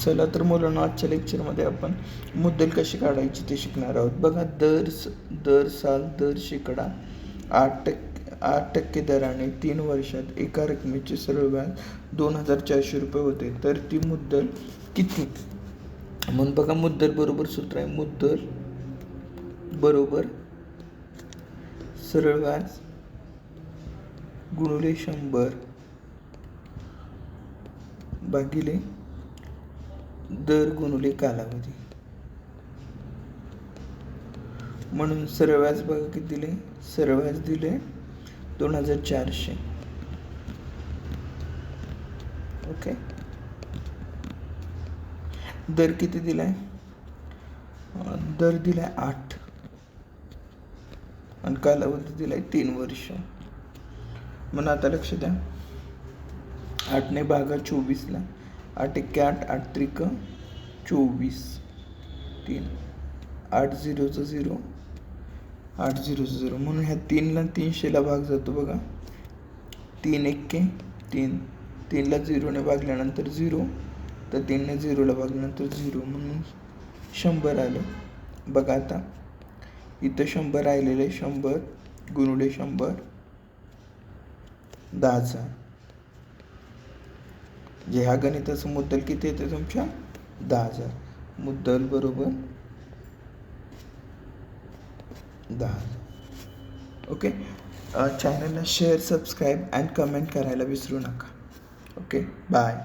चला तर मुलांना आजच्या लेक्चरमध्ये आपण मुद्दल कशी काढायची ते शिकणार आहोत. बघा, दर साल दर शेकडा 8% दराने 3 वर्षात एका रकमेचे सरळ व्याज 2,400 रुपये होते. तर ती मुद्दल किती? म्हणून बघा, मुद्दल बरोबर सूत्र आहे. मुद्दल बरोबर सरळ व्याज गुणिले 100 भागिले दर गुणिले कालावधी. म्हणून सरळ व्याज बघा किती दिले. सरळ व्याज दिले 2,400. ओके. दर किती दिलाय? दर दिलाय 8 आणि कालावधी दिलाय 3 वर्ष. म्हणून आता लक्ष द्या, 8ने भागा 24ला. 8 1 8, 8 3 24, 3 8 0 0, 8 0 0. म्हणून ह्या 3ला 300ला भाग जातो बघा. 3 1 3, 3ला 0ने भागल्यानंतर 0, तर 3ने 0ला भागल्यानंतर 0, म्हणून 100 आलं. बघा आता इथं 100 राहिलेलं आहे. 100 गुणिले 100 10,000. जे ह्या गणिताचं मुद्दल किती येते तुमच्या? 10,000. मुद्दल बरोबर 10,000. ओके. चॅनलला शेअर, सबस्क्राईब अँड कमेंट करायला विसरू नका. Okay, bye.